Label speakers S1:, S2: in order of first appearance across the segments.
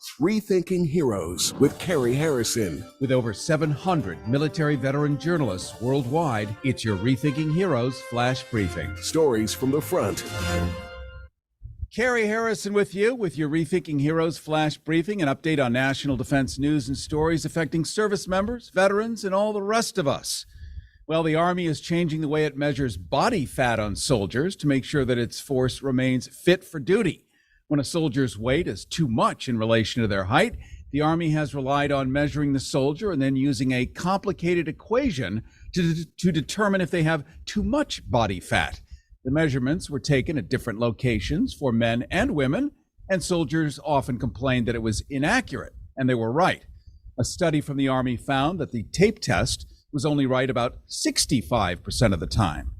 S1: Rethinking Heroes with Cary Harrison.
S2: With over 700 military veteran journalists worldwide, it's your Rethinking Heroes Flash Briefing.
S1: Stories from the front.
S2: Cary Harrison with you with your Rethinking Heroes Flash Briefing, an update on national defense news and stories affecting service members, veterans, and all the rest of us. Well, the Army is changing the way it measures body fat on soldiers to make sure that its force remains fit for duty. When a soldier's weight is too much in relation to their height, the Army has relied on measuring the soldier and then using a complicated equation to determine if they have too much body fat. The measurements were taken at different locations for men and women, and soldiers often complained that it was inaccurate, and they were right. A study from the Army found that the tape test was only right about 65% of the time.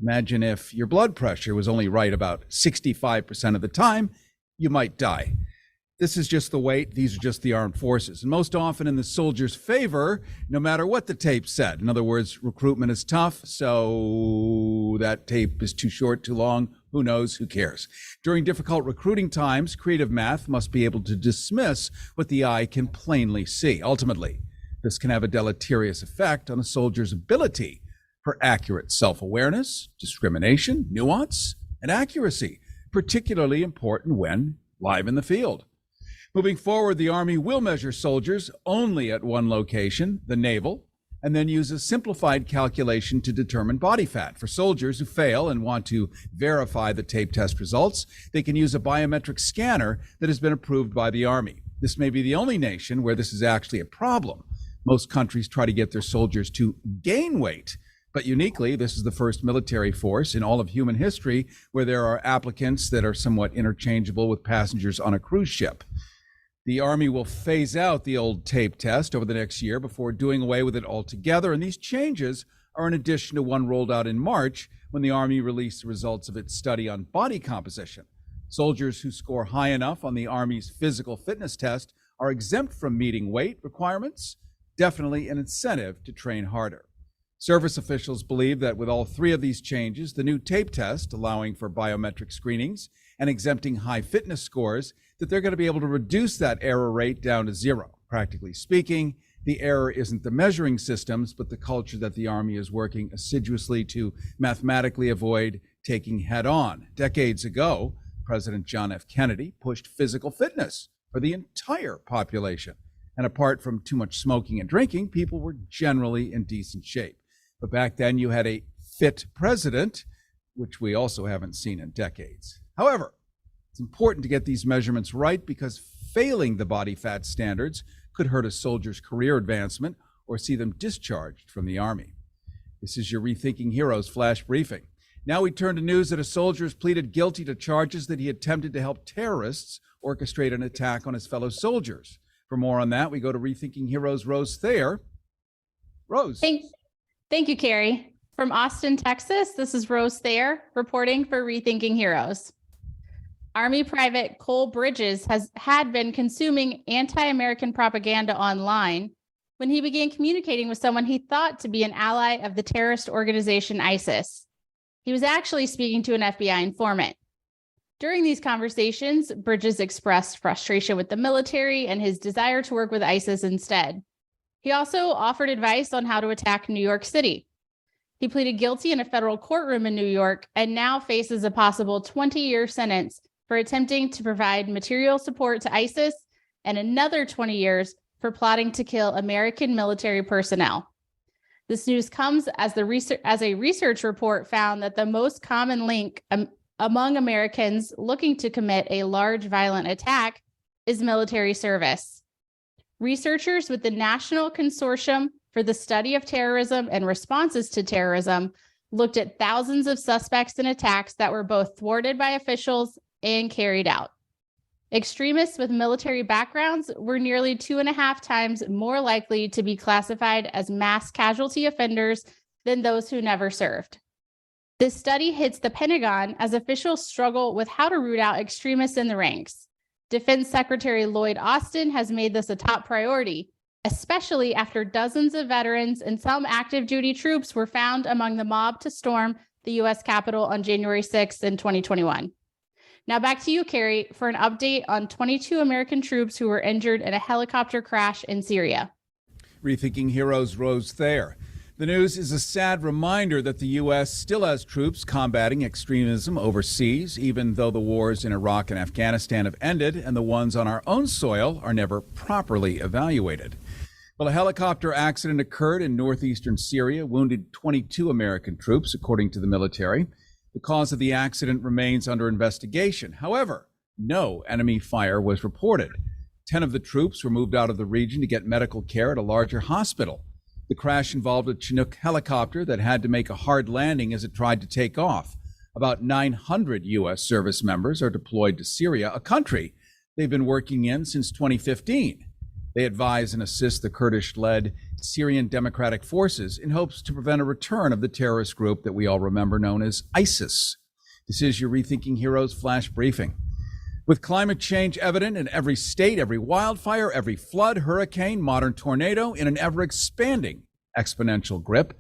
S2: Imagine if your blood pressure was only right about 65% of the time, you might die. This is just the weight. These are just the armed forces. And most often in the soldier's favor, no matter what the tape said. In other words, recruitment is tough, so that tape is too short, too long. Who knows? Who cares? During difficult recruiting times, creative math must be able to dismiss what the eye can plainly see. Ultimately, this can have a deleterious effect on a soldier's ability for accurate self-awareness, discrimination, nuance, and accuracy, particularly important when live in the field. Moving forward, the Army will measure soldiers only at one location, the navel, and then use a simplified calculation to determine body fat. For soldiers who fail and want to verify the tape test results, they can use a biometric scanner that has been approved by the Army. This may be the only nation where this is actually a problem. Most countries try to get their soldiers to gain weight, but uniquely, this is the first military force in all of human history where there are applicants that are somewhat interchangeable with passengers on a cruise ship. The Army will phase out the old tape test over the next year before doing away with it altogether, and these changes are in addition to one rolled out in March when the Army released the results of its study on body composition. Soldiers who score high enough on the Army's physical fitness test are exempt from meeting weight requirements, definitely an incentive to train harder. Service officials believe that with all three of these changes, the new tape test, allowing for biometric screenings and exempting high fitness scores, that they're going to be able to reduce that error rate down to zero. Practically speaking, the error isn't the measuring systems, but the culture that the Army is working assiduously to mathematically avoid taking head on. Decades ago, President John F. Kennedy pushed physical fitness for the entire population. And apart from too much smoking and drinking, people were generally in decent shape. But back then you had a fit president, which we also haven't seen in decades. However, it's important to get these measurements right because failing the body fat standards could hurt a soldier's career advancement or see them discharged from the Army. This is your Rethinking Heroes Flash Briefing. Now we turn to news that a soldier has pleaded guilty to charges that he attempted to help terrorists orchestrate an attack on his fellow soldiers. For more on that, we go to Rethinking Heroes' Rose Thayer. Rose.
S3: Thank you, Cary. From Austin, Texas, this is Rose Thayer reporting for Rethinking Heroes. Army Private Cole Bridges had been consuming anti-American propaganda online when he began communicating with someone he thought to be an ally of the terrorist organization ISIS. He was actually speaking to an FBI informant. During these conversations, Bridges expressed frustration with the military and his desire to work with ISIS instead. He also offered advice on how to attack New York City. He pleaded guilty in a federal courtroom in New York and now faces a possible 20-year sentence for attempting to provide material support to ISIS and another 20 years for plotting to kill American military personnel. This news comes as a research report found that the most common link among Americans looking to commit a large violent attack is military service. Researchers with the National Consortium for the Study of Terrorism and Responses to Terrorism looked at thousands of suspects in attacks that were both thwarted by officials and carried out. Extremists with military backgrounds were nearly 2.5 times more likely to be classified as mass casualty offenders than those who never served. This study hits the Pentagon as officials struggle with how to root out extremists in the ranks. Defense Secretary Lloyd Austin has made this a top priority, especially after dozens of veterans and some active duty troops were found among the mob to storm the U.S. Capitol on January 6th in 2021. Now back to you, Cary, for an update on 22 American troops who were injured in a helicopter crash in Syria.
S2: Rethinking Heroes Rose Thayer. The news is a sad reminder that the U.S. still has troops combating extremism overseas, even though the wars in Iraq and Afghanistan have ended and the ones on our own soil are never properly evaluated. Well, a helicopter accident occurred in northeastern Syria, wounded 22 American troops, according to the military. The cause of the accident remains under investigation. However, no enemy fire was reported. 10 of the troops were moved out of the region to get medical care at a larger hospital. The crash involved a Chinook helicopter that had to make a hard landing as it tried to take off. About 900 U.S. service members are deployed to Syria, a country they've been working in since 2015. They advise and assist the Kurdish-led Syrian Democratic Forces in hopes to prevent a return of the terrorist group that we all remember known as ISIS. This is your Rethinking Heroes flash briefing. With climate change evident in every state, every wildfire, every flood, hurricane, modern tornado, in an ever-expanding exponential grip,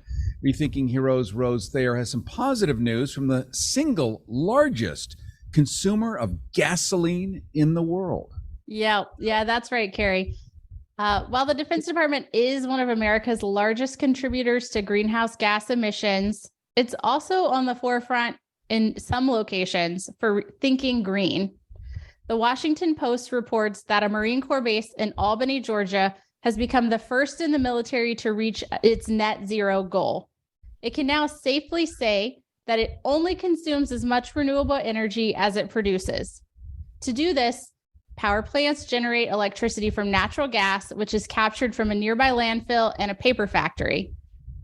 S2: Rethinking Heroes Rose Thayer has some positive news from the single largest consumer of gasoline in the world.
S3: Yeah, that's right, Cary. While the Defense Department is one of America's largest contributors to greenhouse gas emissions, it's also on the forefront in some locations for thinking green. The Washington Post reports that a Marine Corps base in Albany, Georgia, has become the first in the military to reach its net zero goal. It can now safely say that it only consumes as much renewable energy as it produces. To do this, power plants generate electricity from natural gas, which is captured from a nearby landfill and a paper factory.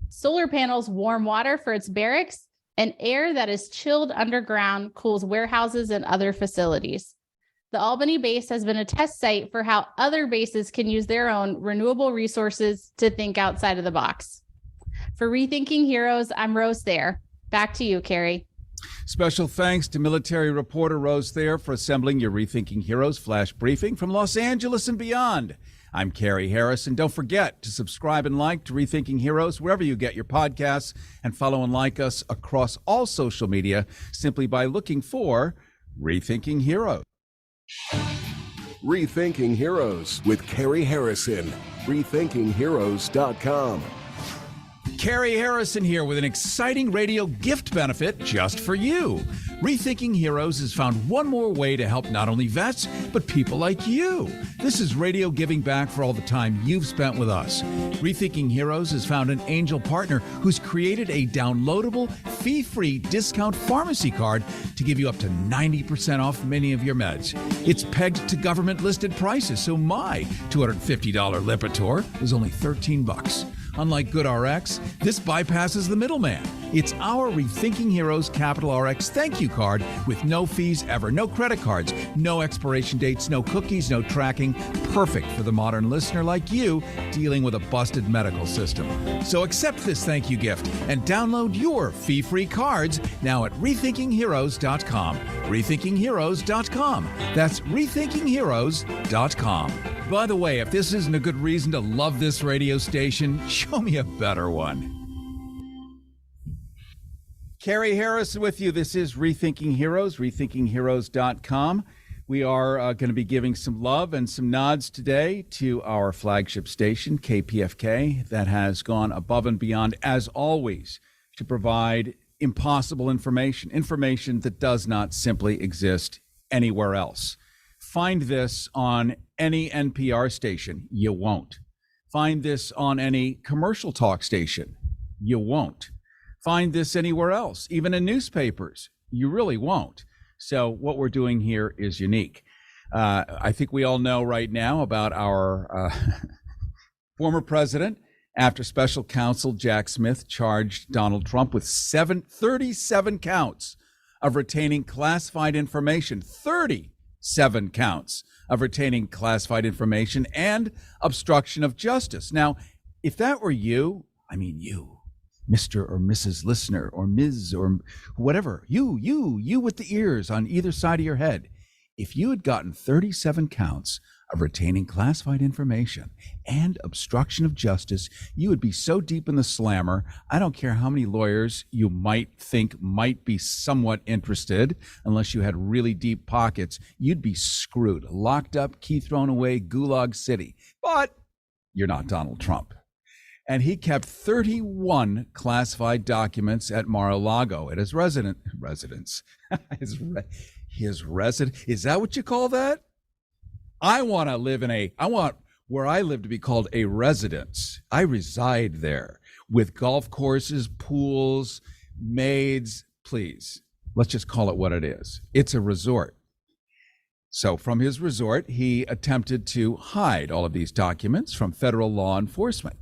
S3: Solar panels warm water for its barracks, and air that is chilled underground cools warehouses and other facilities. The Albany base has been a test site for how other bases can use their own renewable resources to think outside of the box. For Rethinking Heroes, I'm Rose Thayer. Back to you, Cary.
S2: Special thanks to military reporter Rose Thayer for assembling your Rethinking Heroes flash briefing from Los Angeles and beyond. I'm Cary Harrison. Don't forget to subscribe and like to Rethinking Heroes wherever you get your podcasts, and follow and like us across all social media simply by looking for Rethinking Heroes.
S1: Rethinking Heroes with Cary Harrison. RethinkingHeroes.com.
S2: Cary Harrison here with an exciting radio gift benefit just for you. Rethinking Heroes has found one more way to help not only vets, but people like you. This is radio giving back for all the time you've spent with us. Rethinking Heroes has found an angel partner who's created a downloadable, fee-free discount pharmacy card to give you up to 90% off many of your meds. It's pegged to government-listed prices, so my $250 Lipitor is only $13. Unlike GoodRx, this bypasses the middleman. It's our Rethinking Heroes Capital RX thank you card with no fees ever, no credit cards, no expiration dates, no cookies, no tracking. Perfect for the modern listener like you dealing with a busted medical system. So accept this thank you gift and download your fee-free cards now at RethinkingHeroes.com. RethinkingHeroes.com. That's RethinkingHeroes.com. By the way, if this isn't a good reason to love this radio station, show me a better one. Cary Harrison with you. This is Rethinking Heroes, RethinkingHeroes.com. We are going to be giving some love and some nods today to our flagship station, KPFK, that has gone above and beyond, as always, to provide impossible information that does not simply exist anywhere else. Find this on any NPR station, you won't. Find this on any commercial talk station, you won't. Find this anywhere else, even in newspapers, you really won't. So what we're doing here is unique. I think we all know right now about our former president, after special counsel Jack Smith charged Donald Trump with 37 counts of retaining classified information, 37 counts of retaining classified information and obstruction of justice. Now, if that were you, you, Mr. or Mrs. Listener, or Ms. or whatever, you with the ears on either side of your head, if you had gotten 37 counts of retaining classified information and obstruction of justice, you would be so deep in the slammer, I don't care how many lawyers you might think might be somewhat interested, unless you had really deep pockets, you'd be screwed, locked up, key thrown away, Gulag City. But you're not Donald Trump. And he kept 31 classified documents at Mar-a-Lago at his residence. His residence. Is that what you call that? I want where I live to be called a residence. I reside there with golf courses, pools, maids. Please, let's just call it what it is. It's a resort. So from his resort, he attempted to hide all of these documents from federal law enforcement.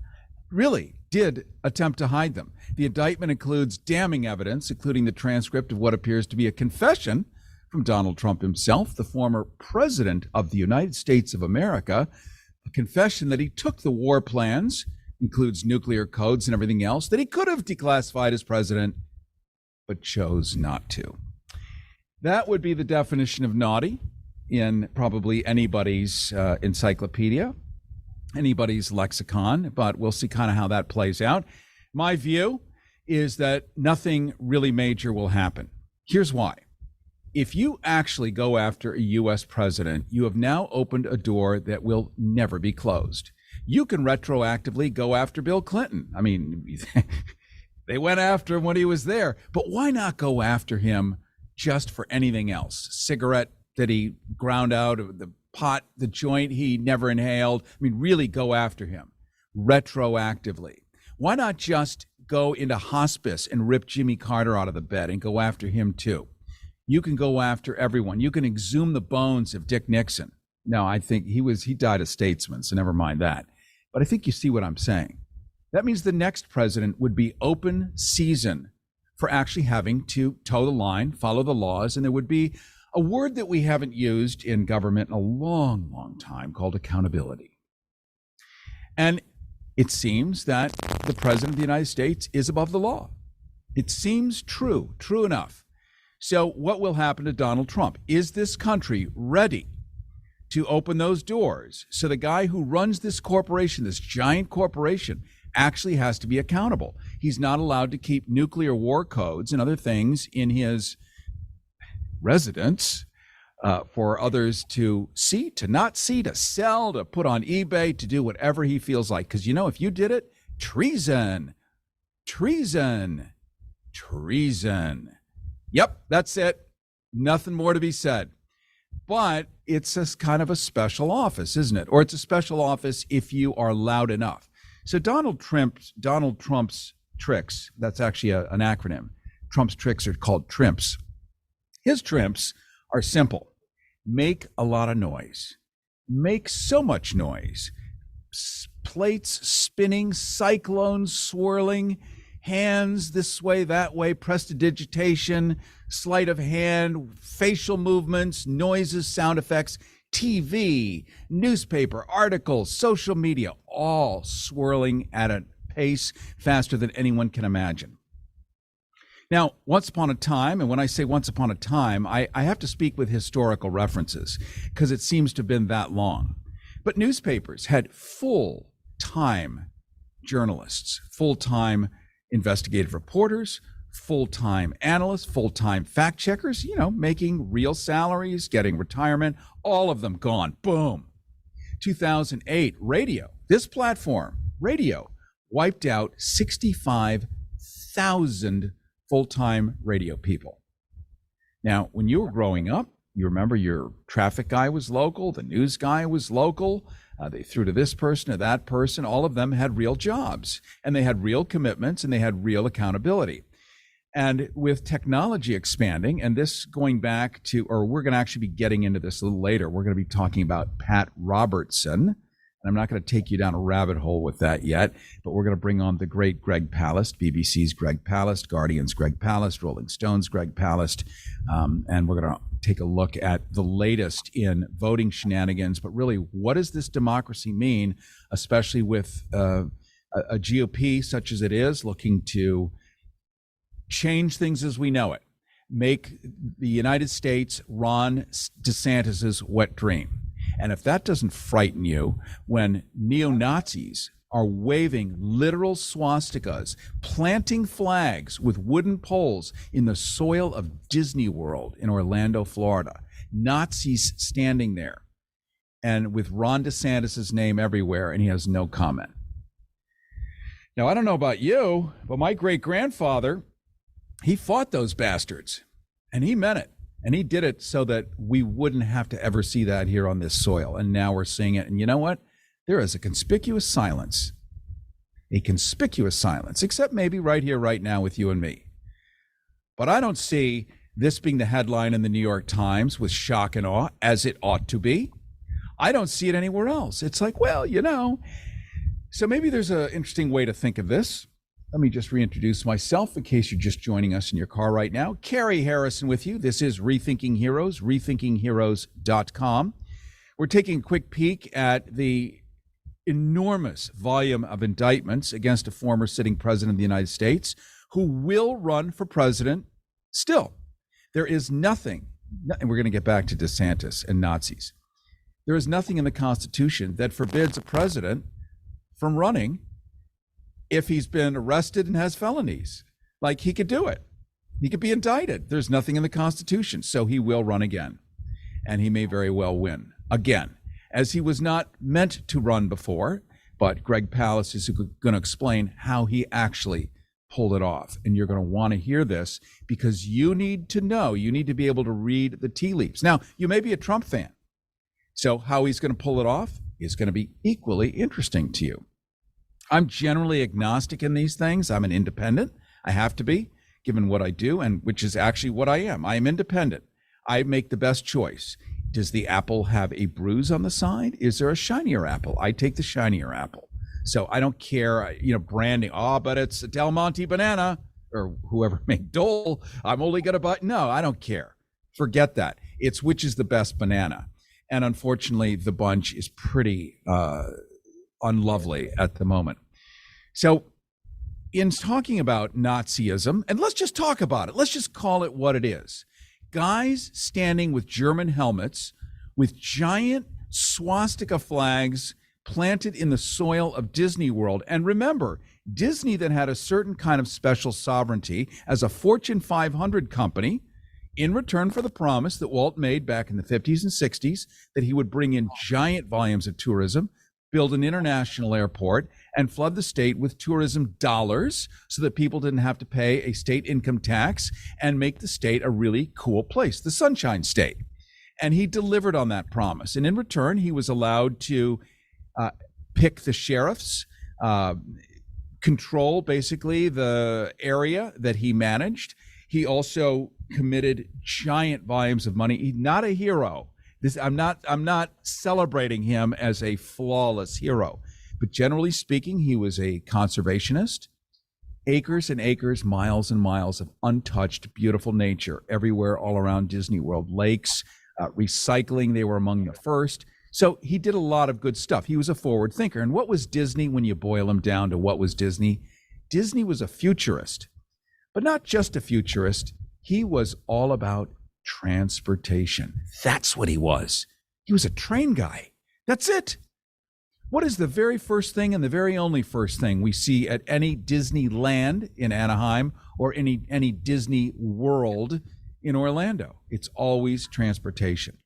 S2: Really did attempt to hide them. The indictment includes damning evidence, including the transcript of what appears to be a confession from Donald Trump himself, the former president of the United States of America, a confession that he took the war plans, includes nuclear codes and everything else, that he could have declassified as president, but chose not to. That would be the definition of naughty in probably anybody's encyclopedia, anybody's lexicon, but we'll see kind of how that plays out. My view is that nothing really major will happen. Here's why. If you actually go after a U.S. president, you have now opened a door that will never be closed. You can retroactively go after Bill Clinton. I mean, they went after him when he was there, but why not go after him just for anything else? Cigarette that he ground out, of the pot, the joint he never inhaled. I mean, really go after him retroactively. Why not just go into hospice and rip Jimmy Carter out of the bed and go after him too? You can go after everyone. You can exhume the bones of Dick Nixon. No, I think he died a statesman, so never mind that. But I think you see what I'm saying. That means the next president would be open season for actually having to toe the line, follow the laws, and there would be a word that we haven't used in government in a long, long time called accountability. And it seems that the president of the United States is above the law. It seems true enough. So what will happen to Donald Trump? Is this country ready to open those doors so the guy who runs this corporation, this giant corporation, actually has to be accountable? He's not allowed to keep nuclear war codes and other things in his residence for others to see, to not see, to sell, to put on eBay, to do whatever he feels like. Because, if you did it, treason. Yep, that's it. Nothing more to be said. But it's a kind of a special office, isn't it? Or it's a special office if you are loud enough. So Donald Trump's tricks, that's actually an acronym. Trump's tricks are called TRIMPs. His TRIMPs are simple. Make a lot of noise. Make so much noise. Plates spinning, cyclones swirling, hands this way, that way, prestidigitation, sleight of hand, facial movements, noises, sound effects, TV, newspaper, articles, social media, all swirling at a pace faster than anyone can imagine. Now, once upon a time, and when I say once upon a time, I have to speak with historical references because it seems to have been that long. But newspapers had full-time journalists, full-time investigative reporters, full-time analysts, full-time fact checkers, making real salaries, getting retirement, all of them gone. Boom. 2008, radio, this platform, radio, wiped out 65,000 full-time radio people. Now, when you were growing up, you remember your traffic guy was local, the news guy was local, they threw to this person or that person. All of them had real jobs, and they had real commitments, and they had real accountability. And with technology expanding, and this going back to, or we're going to actually be getting into this a little later, we're going to be talking about Pat Robertson. And I'm not going to take you down a rabbit hole with that yet, but we're going to bring on the great Greg Palast, BBC's Greg Palast, Guardian's Greg Palast, Rolling Stone's Greg Palast. And we're going to take a look at the latest in voting shenanigans. But really, what does this democracy mean, especially with a GOP such as it is, looking to change things as we know it, make the United States Ron DeSantis's wet dream. And if that doesn't frighten you, when neo-Nazis are waving literal swastikas, planting flags with wooden poles in the soil of Disney World in Orlando, Florida, Nazis standing there, and with Ron DeSantis' name everywhere, and he has no comment. Now, I don't know about you, but my great-grandfather, he fought those bastards, and he meant it. And he did it so that we wouldn't have to ever see that here on this soil. And now we're seeing it. And you know what? There is a conspicuous silence, except maybe right here, right now with you and me. But I don't see this being the headline in the New York Times with shock and awe, as it ought to be. I don't see it anywhere else. It's like, well, so maybe there's an interesting way to think of this. Let me just reintroduce myself in case you're just joining us in your car right now. Cary Harrison with you. This is Rethinking Heroes, rethinkingheroes.com. We're taking a quick peek at the enormous volume of indictments against a former sitting president of the United States who will run for president still. There is nothing, and we're going to get back to DeSantis and Nazis. There is nothing in the Constitution that forbids a president from running if he's been arrested and has felonies. Like, he could do it. He could be indicted. There's nothing in the Constitution. So he will run again. And he may very well win again, as he was not meant to run before. But Greg Palast is going to explain how he actually pulled it off. And you're going to want to hear this because you need to know, you need to be able to read the tea leaves. Now, you may be a Trump fan. So how he's going to pull it off is going to be equally interesting to you. I'm generally agnostic in these things. I'm an independent. I have to be, given what I do, and which is actually what I am. I am independent. I make the best choice. Does the apple have a bruise on the side? Is there a shinier apple? I take the shinier apple. So I don't care, branding. Oh, but it's a Del Monte banana, or whoever made Dole. I'm only going to buy. No, I don't care. Forget that. It's which is the best banana. And unfortunately, the bunch is pretty unlovely at the moment. So in talking about Nazism, and let's just talk about it. Let's just call it what it is. Guys standing with German helmets with giant swastika flags planted in the soil of Disney World. And remember, Disney that had a certain kind of special sovereignty as a Fortune 500 company in return for the promise that Walt made back in the 50s and 60s that he would bring in giant volumes of tourism, build an international airport, and flood the state with tourism dollars so that people didn't have to pay a state income tax and make the state a really cool place, the Sunshine State. And he delivered on that promise. And in return, he was allowed to pick the sheriffs, control basically the area that he managed. He also committed giant volumes of money. He's not a hero. I'm not celebrating him as a flawless hero, but generally speaking, he was a conservationist. Acres and acres, miles and miles of untouched, beautiful nature everywhere, all around Disney World. Lakes, recycling, they were among the first. So he did a lot of good stuff. He was a forward thinker. And what was Disney when you boil him down to what was Disney? Disney was a futurist, but not just a futurist. He was all about transportation. That's what he was. He was a train guy. That's it. What is the very first thing and the very only first thing we see at any Disneyland in Anaheim or any Disney World in Orlando? It's always transportation.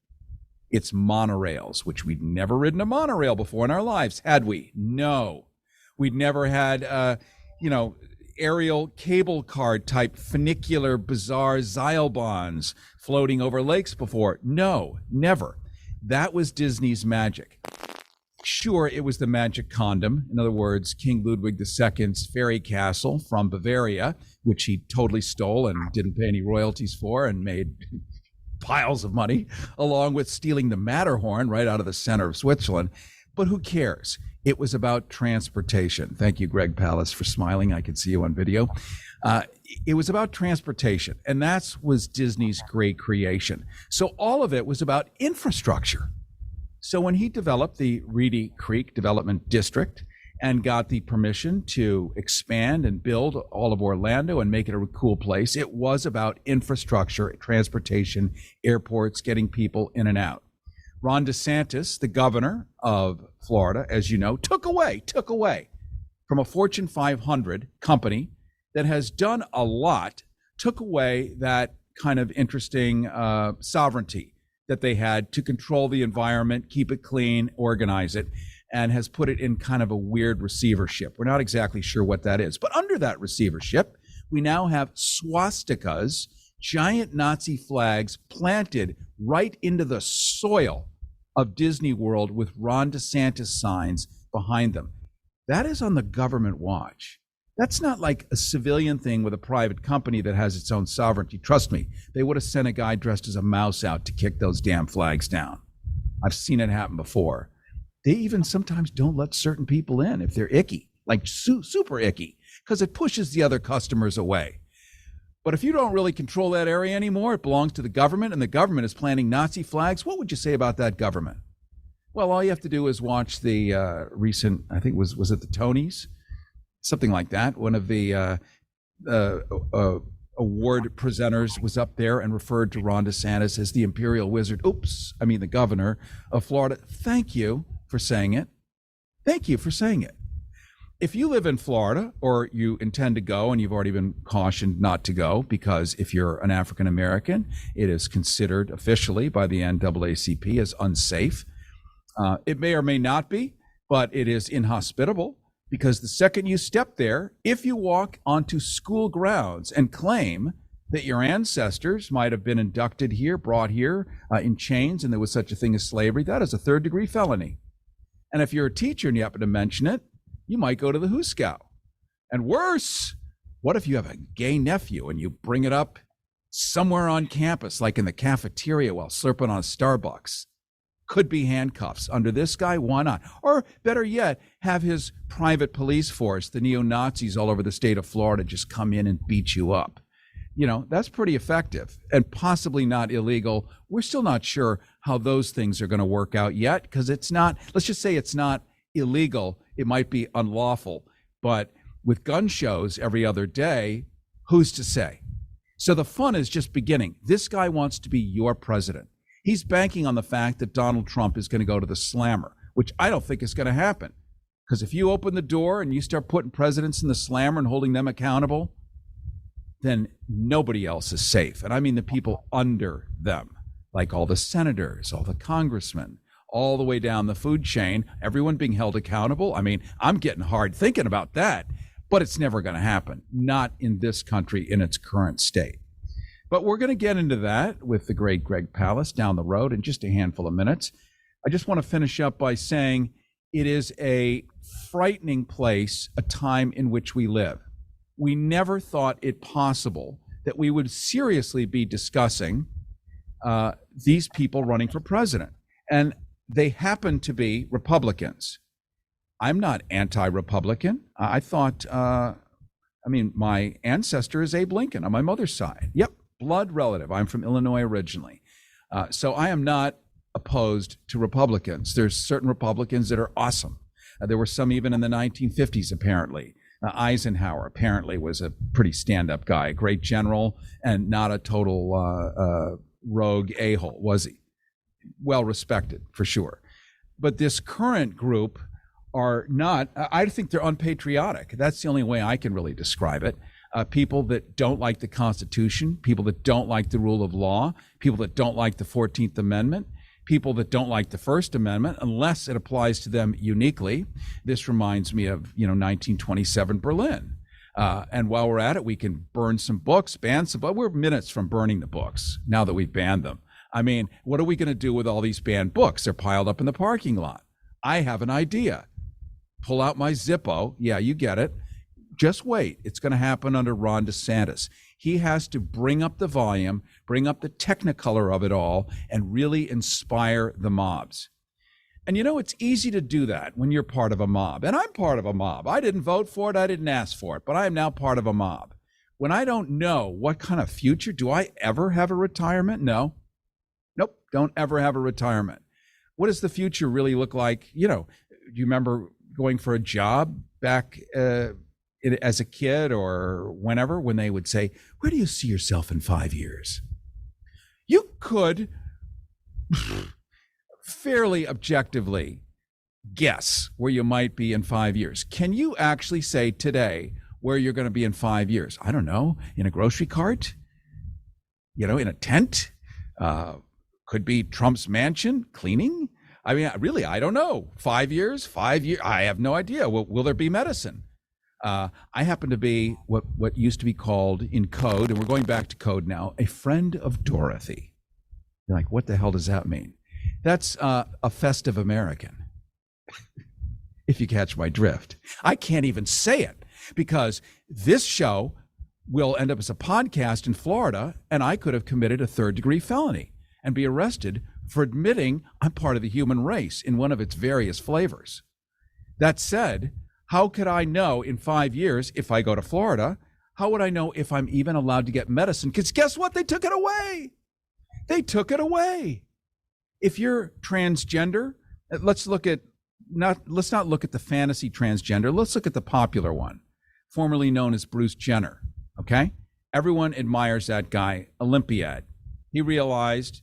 S2: It's monorails, which we'd never ridden a monorail before in our lives, had we? No. We'd never had, aerial cable car type funicular bizarre Xylebons floating over lakes before. No, never. That was Disney's magic. Sure, it was the magic condom. In other words, King Ludwig II's fairy castle from Bavaria, which he totally stole and didn't pay any royalties for and made piles of money, along with stealing the Matterhorn right out of the center of Switzerland. But who cares? It was about transportation. Thank you, Greg Palast, for smiling. I could see you on video. It was about transportation, and that was Disney's great creation. So all of it was about infrastructure. So when he developed the Reedy Creek Development District and got the permission to expand and build all of Orlando and make it a cool place, it was about infrastructure, transportation, airports, getting people in and out. Ron DeSantis, the governor of Florida, as you know, took away from a Fortune 500 company that has done a lot, took away that kind of interesting sovereignty that they had to control the environment, keep it clean, organize it, and has put it in kind of a weird receivership. We're not exactly sure what that is. But under that receivership, we now have swastikas, giant Nazi flags planted right into the soil of Disney World with Ron DeSantis signs behind them. That is on the government watch. That's not like a civilian thing with a private company that has its own sovereignty. Trust me, they would have sent a guy dressed as a mouse out to kick those damn flags down. I've seen it happen before. They even sometimes don't let certain people in if they're icky, like super icky, because it pushes the other customers away. But if you don't really control that area anymore, it belongs to the government, and the government is planting Nazi flags, what would you say about that government? Well, all you have to do is watch the recent, I think was it the Tonys? Something like that. One of the award presenters was up there and referred to Ron DeSantis as the Imperial Wizard Oops. I mean, the governor of Florida. Thank you for saying it. Thank you for saying it. If you live in Florida or you intend to go, and you've already been cautioned not to go, because if you're an African American, it is considered officially by the NAACP as unsafe. It may or may not be, but it is inhospitable, because the second you step there, if you walk onto school grounds and claim that your ancestors might have been inducted here, brought here in chains, and there was such a thing as slavery, that is a third-degree felony. And if you're a teacher and you happen to mention it, you might go to the Hooskow. And worse, what if you have a gay nephew and you bring it up somewhere on campus, like in the cafeteria while slurping on Starbucks? Could be handcuffs. Under this guy, why not? Or better yet, have his private police force, the neo-Nazis all over the state of Florida, just come in and beat you up. You know, that's pretty effective and possibly not illegal. We're still not sure how those things are going to work out yet, because it's not, let's just say it's not illegal. It might be unlawful, but with gun shows every other day, who's to say? So the fun is just beginning. This guy wants to be your president. He's banking on the fact that Donald Trump is going to go to the slammer, which I don't think is going to happen. Because if you open the door and you start putting presidents in the slammer and holding them accountable, then nobody else is safe. And I mean the people under them, like all the senators, all the congressmen, all the way down the food chain, everyone being held accountable. I mean, I'm getting hard thinking about that, but it's never going to happen. Not in this country in its current state. But we're going to get into that with the great Greg Palast down the road in just a handful of minutes. I just want to finish up by saying it is a frightening place, a time in which we live. We never thought it possible that we would seriously be discussing these people running for president. And they happen to be Republicans. I'm not anti-Republican. I thought, my ancestor is Abe Lincoln on my mother's side. Yep, blood relative. I'm from Illinois originally. So I am not opposed to Republicans. There's certain Republicans that are awesome. There were some even in the 1950s, apparently. Eisenhower apparently was a pretty stand-up guy, a great general, and not a total rogue a-hole, was he? Well respected, for sure. But this current group are not, I think they're unpatriotic. That's the only way I can really describe it. People that don't like the Constitution, people that don't like the rule of law, people that don't like the 14th Amendment, people that don't like the First Amendment, unless it applies to them uniquely. This reminds me of, 1927 Berlin. And while we're at it, we can burn some books, ban some, but we're minutes from burning the books now that we've banned them. I mean, what are we going to do with all these banned books? They're piled up in the parking lot. I have an idea. Pull out my Zippo. Yeah, you get it. Just wait. It's going to happen under Ron DeSantis. He has to bring up the volume, bring up the technicolor of it all, and really inspire the mobs. And it's easy to do that when you're part of a mob. And I'm part of a mob. I didn't vote for it. I didn't ask for it, but I am now part of a mob. When I don't know what kind of future, do I ever have a retirement? No. Nope, don't ever have a retirement. What does the future really look like? Do you remember going for a job back as a kid or whenever, when they would say, where do you see yourself in 5 years? You could fairly objectively guess where you might be in 5 years. Can you actually say today where you're going to be in 5 years? I don't know, in a grocery cart, in a tent, could be Trump's mansion cleaning. I mean, really, I don't know. 5 years, I have no idea. Will there be medicine? I happen to be what used to be called in code, and we're going back to code now, a friend of Dorothy. You're like, what the hell does that mean? That's a festive American. If you catch my drift. I can't even say it because this show will end up as a podcast in Florida, and I could have committed a third-degree felony and be arrested for admitting I'm part of the human race in one of its various flavors. That said, how could I know in 5 years if I go to Florida? How would I know if I'm even allowed to get medicine? Because guess what? They took it away. They took it away. If you're transgender, let's not look at the fantasy transgender. Let's look at the popular one, formerly known as Bruce Jenner. Okay? Everyone admires that guy, Olympiad. He realized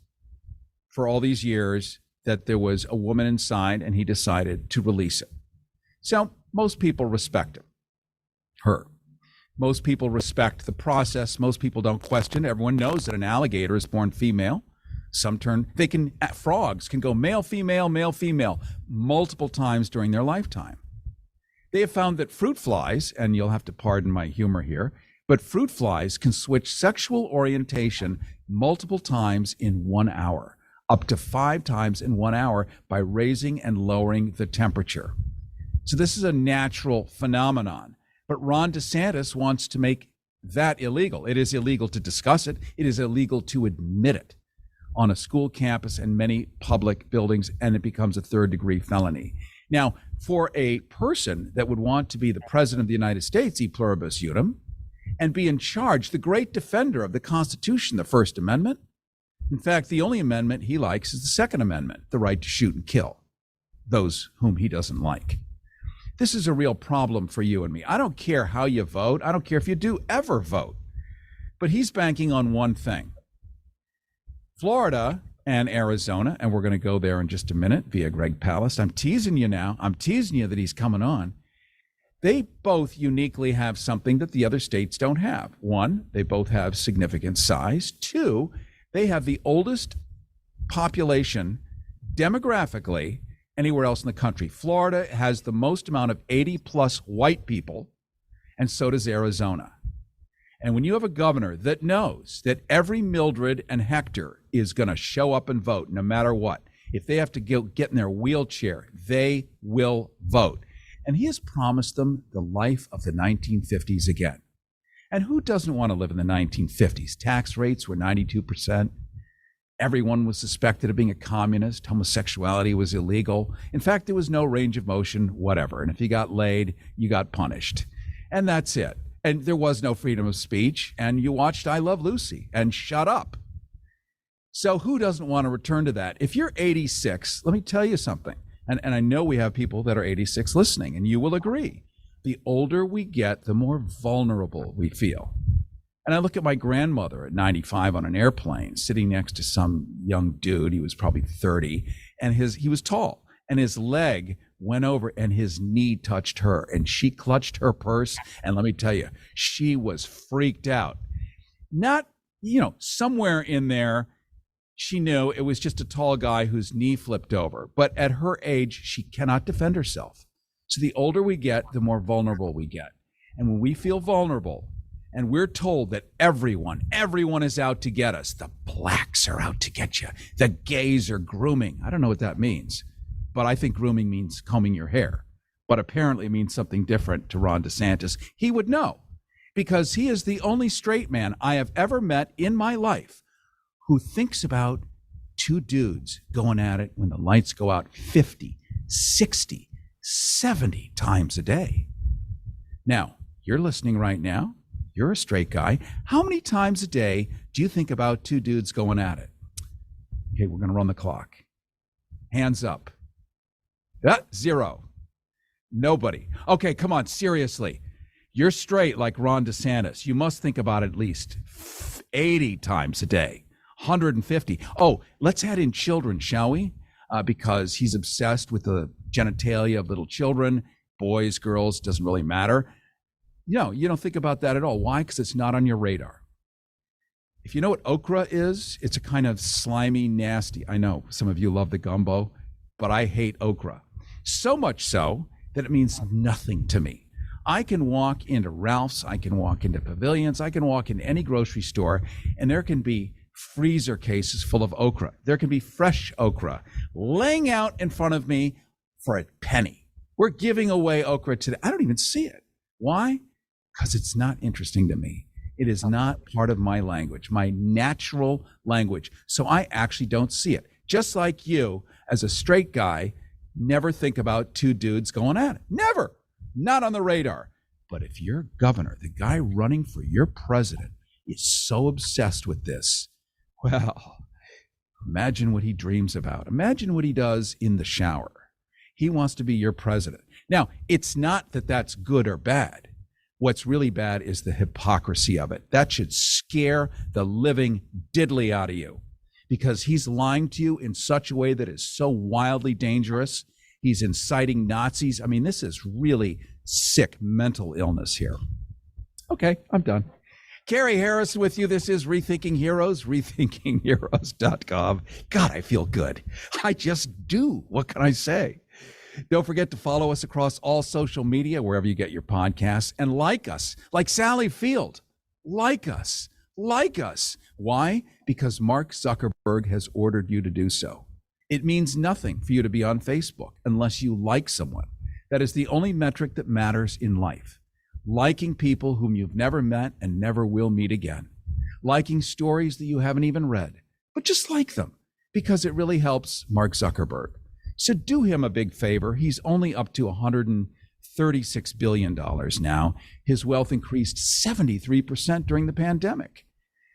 S2: for all these years that there was a woman inside, and he decided to release it. So most people respect her. Most people respect the process. Most people don't question. Everyone knows that an alligator is born female. Frogs can go male, female, multiple times during their lifetime. They have found that fruit flies, and you'll have to pardon my humor here, but fruit flies can switch sexual orientation multiple times in 1 hour, up to 5 times in 1 hour by raising and lowering the temperature. So this is a natural phenomenon, but Ron DeSantis wants to make that illegal. It is illegal to discuss it. It is illegal to admit it on a school campus and many public buildings, and it becomes a third-degree felony. Now, for a person that would want to be the president of the United States, e pluribus unum, and be in charge, the great defender of the Constitution, the First Amendment. In fact, the only amendment he likes is the Second Amendment, the right to shoot and kill those whom he doesn't like. This is a real problem for you and me. I don't care how you vote. I don't care if you do ever vote. But he's banking on one thing. Florida and Arizona, and we're going to go there in just a minute via Greg Palast. I'm teasing you now. I'm teasing you that he's coming on. They both uniquely have something that the other states don't have. One, they both have significant size. Two, they have the oldest population demographically anywhere else in the country. Florida has the most amount of 80-plus white people, and so does Arizona. And when you have a governor that knows that every Mildred and Hector is going to show up and vote no matter what, if they have to get in their wheelchair, they will vote. And he has promised them the life of the 1950s again. And who doesn't want to live in the 1950s? Tax rates were 92%. Everyone was suspected of being a communist. Homosexuality was illegal. In fact, there was no range of motion, whatever. And if you got laid, you got punished. And that's it. And there was no freedom of speech, and you watched I Love Lucy and shut up. So who doesn't want to return to that? If you're 86, let me tell you something, and I know we have people that are 86 listening, and you will agree. The older we get, the more vulnerable we feel. And I look at my grandmother at 95 on an airplane, sitting next to some young dude. He was probably 30, and he was tall, and his leg went over and his knee touched her, and she clutched her purse. And let me tell you, she was freaked out. Not, somewhere in there, she knew it was just a tall guy whose knee flipped over. But at her age, she cannot defend herself. So the older we get, the more vulnerable we get. And when we feel vulnerable and we're told that everyone is out to get us, the blacks are out to get you, the gays are grooming. I don't know what that means. But I think grooming means combing your hair. But apparently it means something different to Ron DeSantis. He would know, because he is the only straight man I have ever met in my life who thinks about two dudes going at it when the lights go out 50, 60, 70 times a day. Now, you're listening right now. You're a straight guy. How many times a day do you think about two dudes going at it? Okay, we're going to run the clock. Hands up. 0. Nobody. Okay, come on, seriously. You're straight like Ron DeSantis. You must think about it at least 80 times a day, 150. Oh, let's add in children, shall we? because he's obsessed with the genitalia of little children, boys, girls, doesn't really matter. No, you don't think about that at all. Why? Because it's not on your radar. If you know what okra is, it's a kind of slimy, nasty. I know some of you love the gumbo, but I hate okra. So much so that it means nothing to me. I can walk into Ralph's, I can walk into Pavilions, I can walk into any grocery store, and there can be freezer cases full of okra. There can be fresh okra laying out in front of me for a penny. We're giving away okra today. I don't even see it. Why? Because it's not interesting to me. It is not part of my language, my natural language. So I actually don't see it. Just like you, as a straight guy, never think about two dudes going at it. Never. Not on the radar. But if your governor, the guy running for your president, is so obsessed with this, well, imagine what he dreams about. Imagine what he does in the shower. He wants to be your president. Now, it's not that that's good or bad. What's really bad is the hypocrisy of it. That should scare the living diddly out of you, because he's lying to you in such a way that is so wildly dangerous. He's inciting Nazis. I mean, this is really sick mental illness here. Okay, I'm done. Cary Harrison with you. This is Rethinking Heroes, rethinkingheroes.com. God, I feel good. I just do. What can I say? Don't forget to follow us across all social media, wherever you get your podcasts, and like us, like Sally Field. Like us. Why? Because Mark Zuckerberg has ordered you to do so. It means nothing for you to be on Facebook unless you like someone. That is the only metric that matters in life. Liking people whom you've never met and never will meet again. Liking stories that you haven't even read, but just like them, because it really helps Mark Zuckerberg. So do him a big favor. He's only up to $136 billion now. His wealth increased 73% during the pandemic.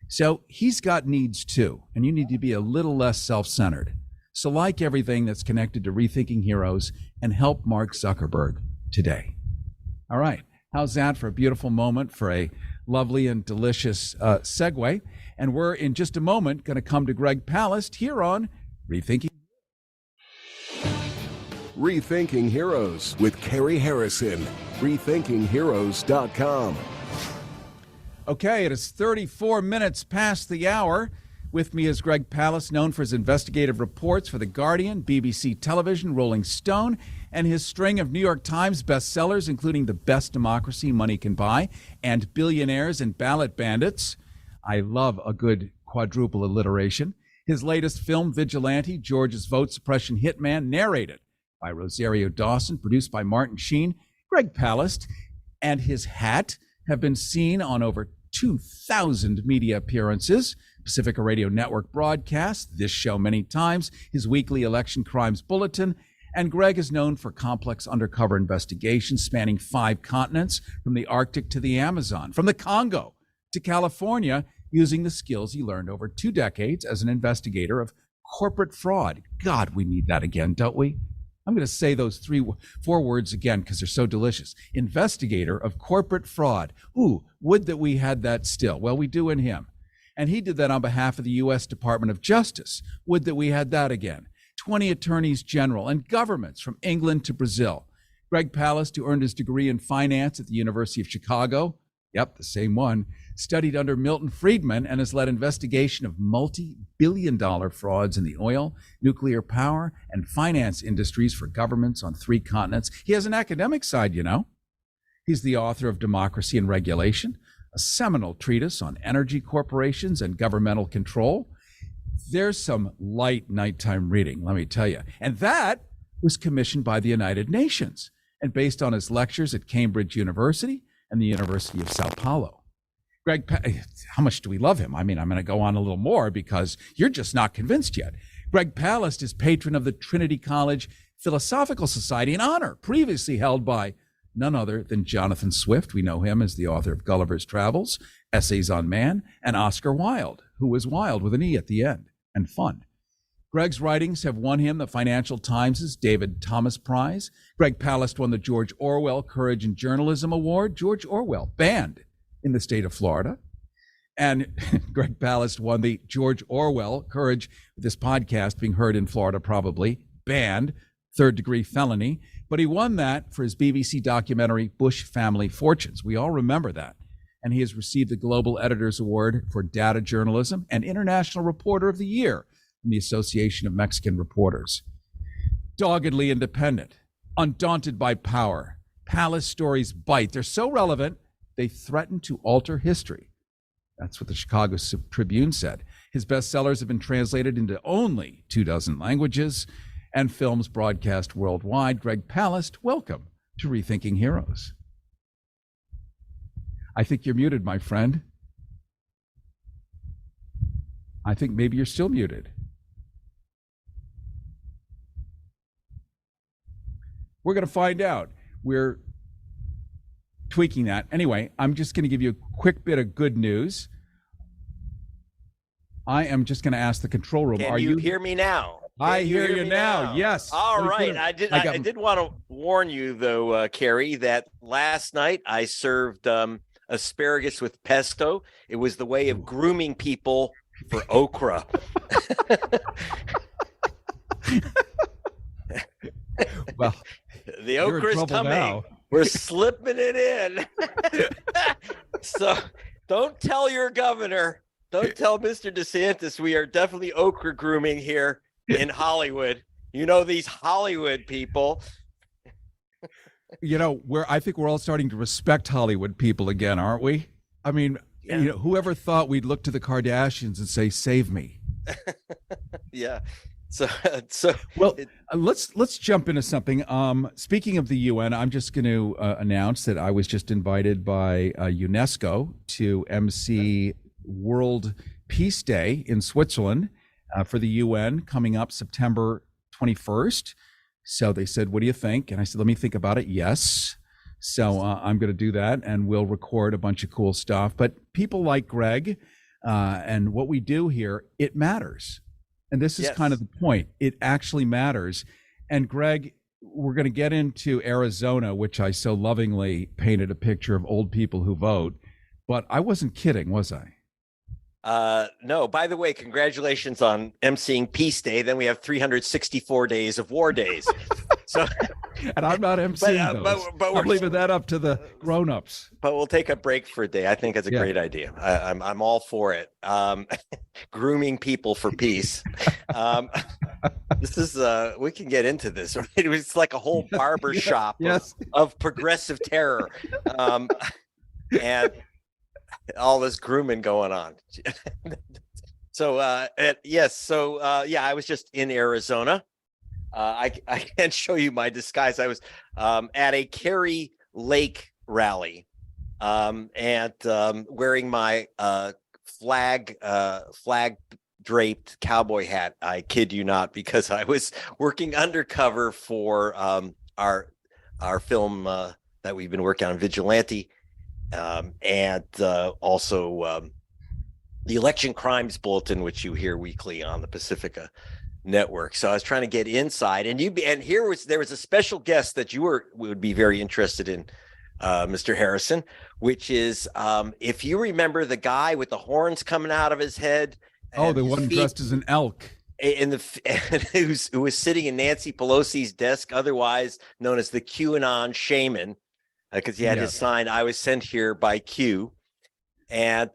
S2: So he's got needs too, and you need to be a little less self-centered. So like everything that's connected to Rethinking Heroes and help Mark Zuckerberg today. All right, how's that for a beautiful moment, for a lovely and delicious segue? And we're in just a moment going to come to Greg Palast here on Rethinking.
S1: Rethinking Heroes with Cary Harrison. rethinkingheroes.com.
S2: Okay, it is 34 minutes past the hour. With me is Greg Palast, known for his investigative reports for The Guardian, BBC Television, Rolling Stone, and his string of New York Times bestsellers, including The Best Democracy Money Can Buy and Billionaires and Ballot Bandits. I love a good quadruple alliteration. His latest film, Vigilante, Georgia's Vote Suppression Hitman, narrated by Rosario Dawson, produced by Martin Sheen. Greg Palast and his hat have been seen on over 2,000 media appearances, Pacifica Radio Network broadcasts, this show many times, his weekly election crimes bulletin, and Greg is known for complex undercover investigations spanning 5 continents, from the Arctic to the Amazon, from the Congo to California, using the skills he learned over 2 decades as an investigator of corporate fraud. God, we need that again, don't we? I'm going to say those 4 words again because they're so delicious. Investigator of corporate fraud. Ooh, would that we had that still. Well, we do in him. And he did that on behalf of the U.S. Department of Justice. Would that we had that again. 20 attorneys general and governments from England to Brazil. Greg Palast, who earned his degree in finance at the University of Chicago, yep, the same one, studied under Milton Friedman and has led investigation of multi-billion-dollar frauds in the oil, nuclear power, and finance industries for governments on 3 continents. He has an academic side, you know. He's the author of Democracy and Regulation, a seminal treatise on energy corporations and governmental control. There's some light nighttime reading, let me tell you. And that was commissioned by the United Nations and based on his lectures at Cambridge University and the University of Sao Paulo. Greg, how much do we love him? I mean, I'm going to go on a little more because you're just not convinced yet. Greg Palast is patron of the Trinity College Philosophical Society, an honor previously held by none other than Jonathan Swift. We know him as the author of Gulliver's Travels, Essays on Man, and Oscar Wilde, who was wild with an E at the end, and fun. Greg's writings have won him the Financial Times' David Thomas Prize. Greg Palast won the George Orwell Courage in Journalism Award. George Orwell, banned in the state of Florida. And Greg Palast won the George Orwell Courage, this podcast being heard in Florida probably, banned, third-degree felony. But he won that for his BBC documentary, Bush Family Fortunes. We all remember that. And he has received the Global Editors Award for Data Journalism and International Reporter of the Year from the Association of Mexican Reporters. Doggedly independent, undaunted by power. Palast stories bite. They're so relevant, they threaten to alter history. That's what the Chicago Tribune said. His bestsellers have been translated into only 24 languages and films broadcast worldwide. Greg Palast, welcome to Rethinking Heroes. I think you're muted, my friend. I think maybe you're still muted. We're going to find out. We're tweaking that. Anyway, I'm just going to give you a quick bit of good news. I am just going to ask the control room.
S4: Can you hear me now?
S2: I hear you now. Yes.
S4: All right. I did want to warn you, though, Cary, that last night I served asparagus with pesto. It was the way of grooming people for okra.
S2: Well,
S4: the okra's coming. Now. We're slipping it in. So don't tell your governor. Don't tell Mr. DeSantis we are definitely okra grooming here in Hollywood. You know, these Hollywood people.
S2: You know, I think we're all starting to respect Hollywood people again, aren't we? I mean, yeah. You know, whoever thought we'd look to the Kardashians and say, "Save me."
S4: Yeah.
S2: Let's jump into something. Speaking of the UN, I'm just going to announce that I was just invited by UNESCO to MC World Peace Day in Switzerland for the UN coming up September 21st. So they said, "What do you think?" And I said, "Let me think about it." Yes. So I'm going to do that, and we'll record a bunch of cool stuff. But people like Greg and what we do here, it matters. And this is kind of the point. It actually matters. And Greg, we're going to get into Arizona, which I so lovingly painted a picture of old people who vote. But I wasn't kidding, was I?
S4: No. By the way, congratulations on emceeing Peace Day. Then we have 364 days of war days. So,
S2: and I'm not emceeing those. But I'm leaving that up to the grown-ups.
S4: But we'll take a break for a day. I think that's a great idea. I'm all for it. Grooming people for peace. This is we can get into this. Right? It's like a whole barber shop of progressive terror, and all this grooming going on. So I was just in Arizona. I can't show you my disguise. I was at a Cary Lake rally, and wearing my flag draped cowboy hat. I kid you not, because I was working undercover for our film that we've been working on, Vigilante. And also the Election Crimes Bulletin, which you hear weekly on the Pacifica Network. So I was trying to get inside, and there was a special guest that you would be very interested in, Mr. Harrison, which is if you remember the guy with the horns coming out of his head.
S2: Oh, the one dressed as an elk.
S4: Who was sitting in Nancy Pelosi's desk, otherwise known as the QAnon shaman. Because he had his sign, "I was sent here by Q." And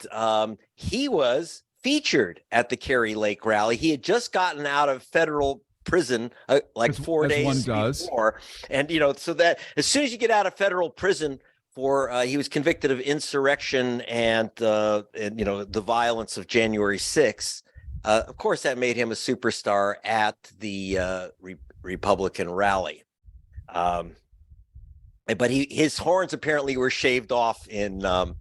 S4: he was featured at the Cary Lake rally. He had just gotten out of federal prison like 4 days before. And, so that as soon as you get out of federal prison he was convicted of insurrection and the violence of January 6th. Of course, that made him a superstar at the Republican rally. But his horns apparently were shaved off because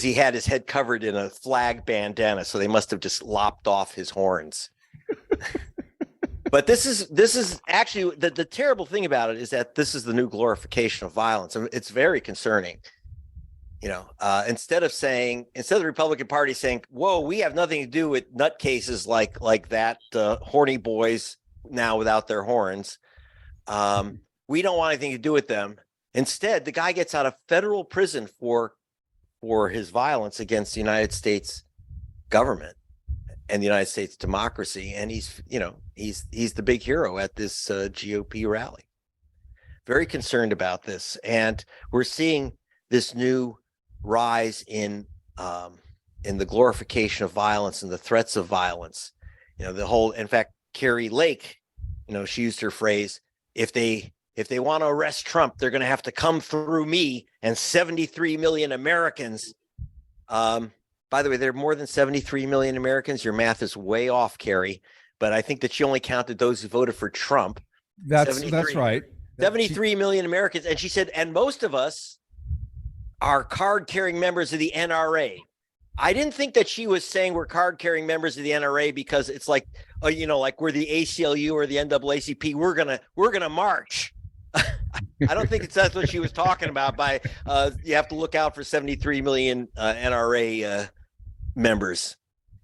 S4: he had his head covered in a flag bandana, so they must have just lopped off his horns. But this is actually the terrible thing about it is that this is the new glorification of violence. It's very concerning. Instead of the Republican Party saying, "Whoa, we have nothing to do with nutcases like that, horny boys now without their horns. We don't want anything to do with them." Instead, the guy gets out of federal prison for his violence against the United States government. and the United States democracy. And he's the big hero at this GOP rally. Very concerned about this. And we're seeing this new rise in the glorification of violence and the threats of violence. In fact, Cary Lake, she used her phrase, if they want to arrest Trump, they're going to have to come through me and 73 million Americans. By the way, there are more than 73 million Americans. Your math is way off, Cary, but I think that she only counted those who voted for Trump.
S2: That's right.
S4: 73 million Americans. And she said, and most of us are card-carrying members of the NRA. I didn't think that she was saying we're card-carrying members of the NRA because it's like, like we're the ACLU or the NAACP. We're gonna march. I don't think that's what she was talking about. By you have to look out for 73 million NRA members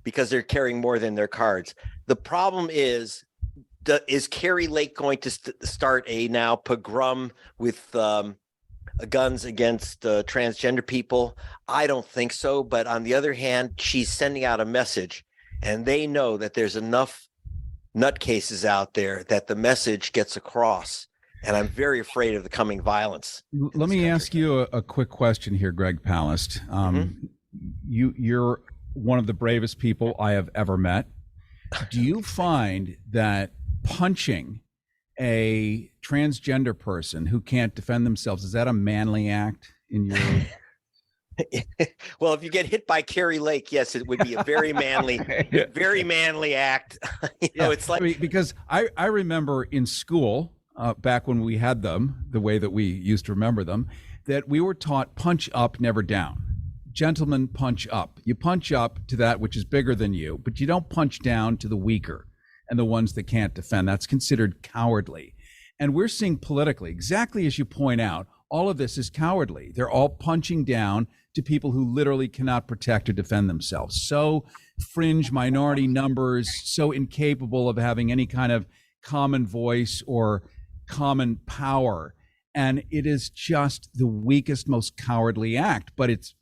S4: because they're carrying more than their cards. The problem is Cary Lake going to start a now pogrom with guns against transgender people? I don't think so. But on the other hand, she's sending out a message, and they know that there's enough nutcases out there that the message gets across. And I'm very afraid of the coming violence.
S2: Let me ask you a quick question here, Greg Palast. You're one of the bravest people I have ever met. Do you find that punching a transgender person who can't defend themselves, is that a manly act in your?
S4: Well, if you get hit by Cary Lake, yes, it would be a very manly, very manly act. It's like,
S2: because I remember in school, back when we had them, the way that we used to remember them, that we were taught punch up, never down. Gentlemen, punch up. You punch up to that which is bigger than you, but you don't punch down to the weaker and the ones that can't defend. That's considered cowardly. And we're seeing politically, exactly as you point out, all of this is cowardly. They're all punching down to people who literally cannot protect or defend themselves. So fringe minority numbers, so incapable of having any kind of common voice or common power. And it is just the weakest, most cowardly act. But it's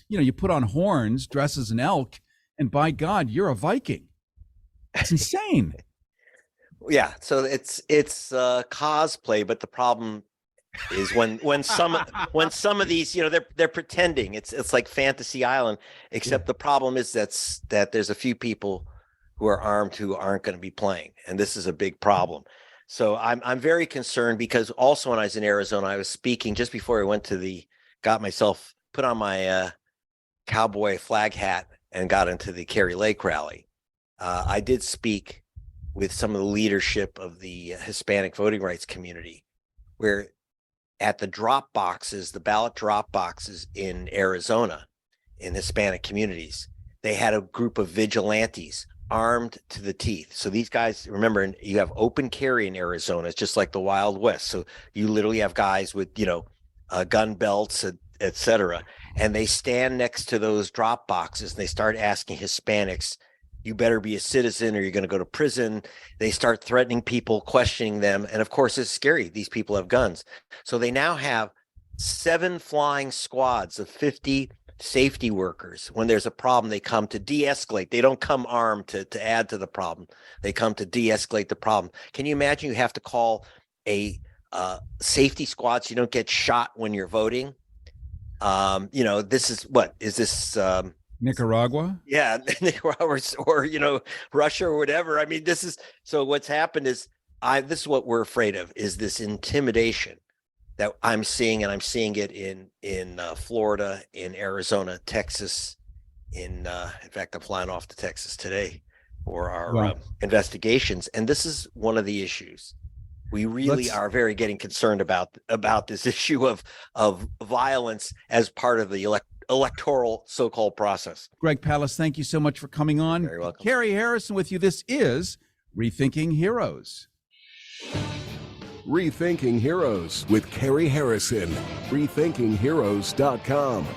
S2: you put on horns, dress as an elk, and by God, you're a Viking. It's insane.
S4: Yeah, so it's cosplay, but the problem is when some of these, they're pretending. It's like Fantasy Island, except the problem is that there's a few people who are armed who aren't going to be playing, and this is a big problem. So I'm very concerned because also when I was in Arizona, I was speaking just before I got myself put on my cowboy flag hat and got into the Cary Lake rally. I did speak with some of the leadership of the Hispanic voting rights community, where at the drop boxes, the ballot drop boxes in Arizona, in Hispanic communities, they had a group of vigilantes armed to the teeth. So these guys, remember, you have open carry in Arizona. It's just like the Wild West. So you literally have guys with, gun belts, et cetera. And they stand next to those drop boxes and they start asking Hispanics, you better be a citizen or you're going to go to prison. They start threatening people, questioning them. And of course, it's scary. These people have guns. So they now have 7 flying squads of 50 safety workers. When there's a problem, they come to de-escalate. They don't come armed to add to the problem. They come to de-escalate the problem. Can you imagine you have to call a safety squad so you don't get shot when you're voting? This is what is this?
S2: Nicaragua?
S4: Yeah, Nicaragua or Russia or whatever. I mean, so what's happened is this is what we're afraid of, is this intimidation that I'm seeing, and I'm seeing it in Florida, in Arizona, Texas. In fact, I'm flying off to Texas today for our investigations, and this is one of the issues. We really are very getting concerned about this issue of violence as part of the electoral so-called process.
S2: Greg Palast, thank you so much for coming on.
S4: Very welcome.
S2: Cary Harrison with you. This is Rethinking Heroes.
S1: Rethinking Heroes with Cary Harrison. RethinkingHeroes.com.